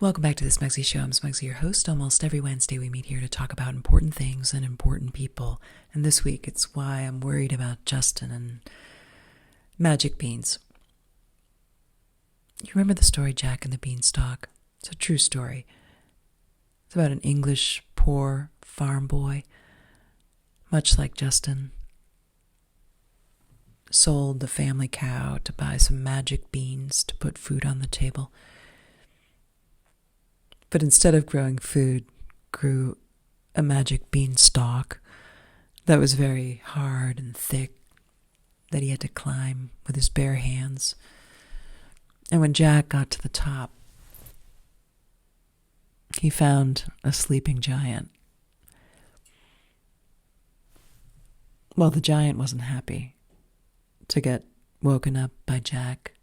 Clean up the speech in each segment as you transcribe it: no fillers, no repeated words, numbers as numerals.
Welcome back to the Smugsy Show. I'm Smugsy, your host. Almost every Wednesday we meet here to talk about important things and important people. And this week it's why I'm worried about Justin and magic beans. You remember the story Jack and the Beanstalk? It's a true story. It's about an English poor farm boy, much like Justin, sold the family cow to buy some magic beans to put food on the table. But instead of growing food, grew a magic beanstalk that was very hard and thick that he had to climb with his bare hands. And when Jack got to the top, he found a sleeping giant. Well, the giant wasn't happy to get woken up by Jack.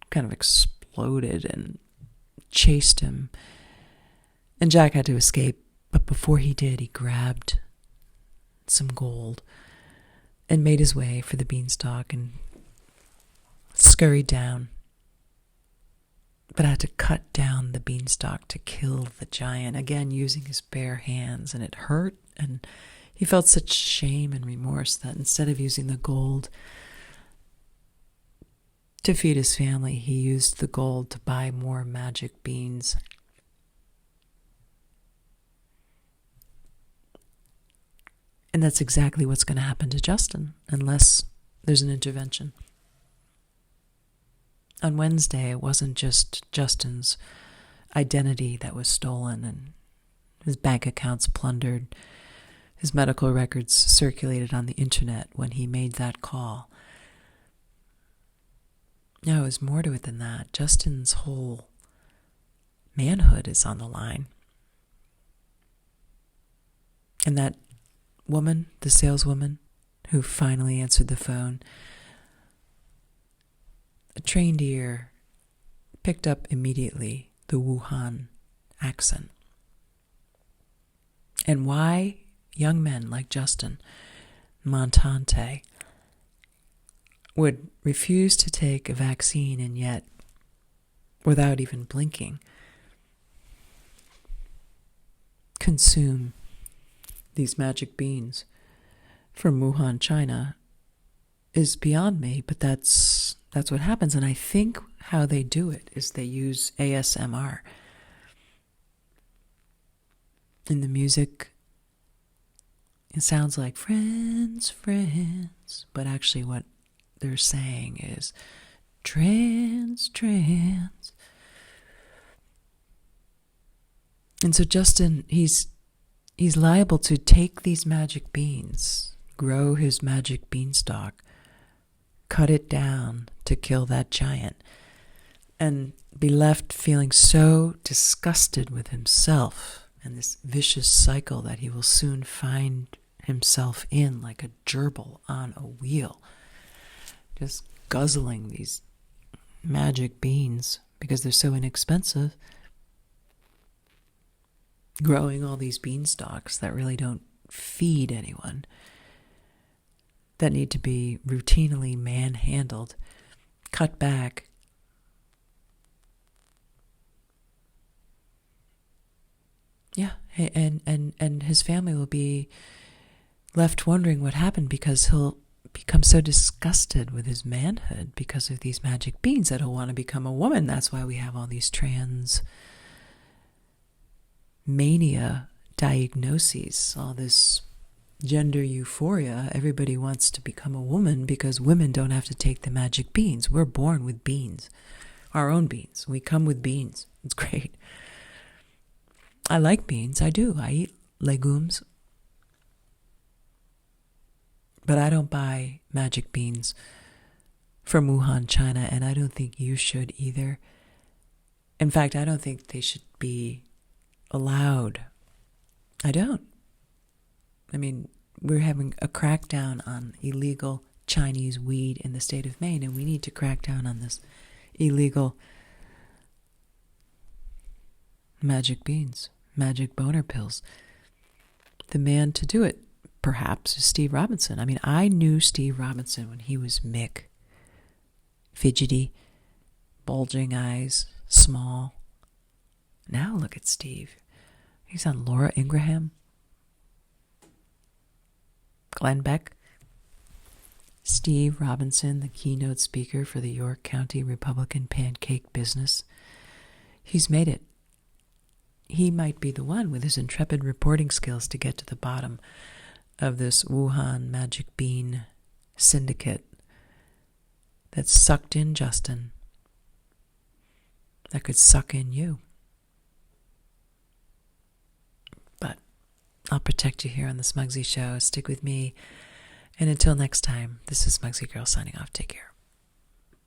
Kind of exploded and chased him. And Jack had to escape, but before he did, he grabbed some gold and made his way for the beanstalk and scurried down. But had to cut down the beanstalk to kill the giant, again using his bare hands, and it hurt, and he felt such shame and remorse that instead of using the gold to feed his family, he used the gold to buy more magic beans. And that's exactly what's going to happen to Justin, unless there's an intervention. On Wednesday, it wasn't just Justin's identity that was stolen and his bank accounts plundered, his medical records circulated on the internet when he made that call. No, there's more to it than that. Justin's whole manhood is on the line. And that woman, the saleswoman, who finally answered the phone, a trained ear picked up immediately the Wuhan accent. And why young men like Justin Montante would refuse to take a vaccine and yet, without even blinking, consume these magic beans from Wuhan, China, is beyond me, but that's what happens. And I think how they do it is they use ASMR. In the music, it sounds like friends, friends, but actually what they're saying is trans. And so Justin, he's liable to take these magic beans, grow his magic beanstalk, cut it down to kill that giant, and be left feeling so disgusted with himself and this vicious cycle that he will soon find himself in like a gerbil on a wheel, just guzzling these magic beans because they're so inexpensive, growing all these beanstalks that really don't feed anyone, that need to be routinely manhandled, cut back. Yeah, and his family will be left wondering what happened because he'll become so disgusted with his manhood because of these magic beans that he'll want to become a woman. That's why we have all these trans mania diagnoses, all this gender euphoria. Everybody wants to become a woman because women don't have to take the magic beans. We're born with beans, our own beans. We come with beans. It's great. I like beans. I do. I eat legumes. But I don't buy magic beans from Wuhan, China, and I don't think you should either. In fact, I don't think they should be allowed. I don't. I mean, we're having a crackdown on illegal Chinese weed in the state of Maine, and we need to crack down on this illegal magic beans, magic boner pills. The man to do it, perhaps, is Steve Robinson. I mean, I knew Steve Robinson when he was Mick, fidgety, bulging eyes, small. Now look at Steve. He's on Laura Ingraham, Glenn Beck, Steve Robinson, the keynote speaker for the York County Republican pancake business. He's made it. He might be the one with his intrepid reporting skills to get to the bottom of this Wuhan magic bean syndicate that sucked in Justin, that could suck in you. But I'll protect you here on the Smugsy Show. Stick with me. And until next time, this is Smugsy Girl signing off. Take care.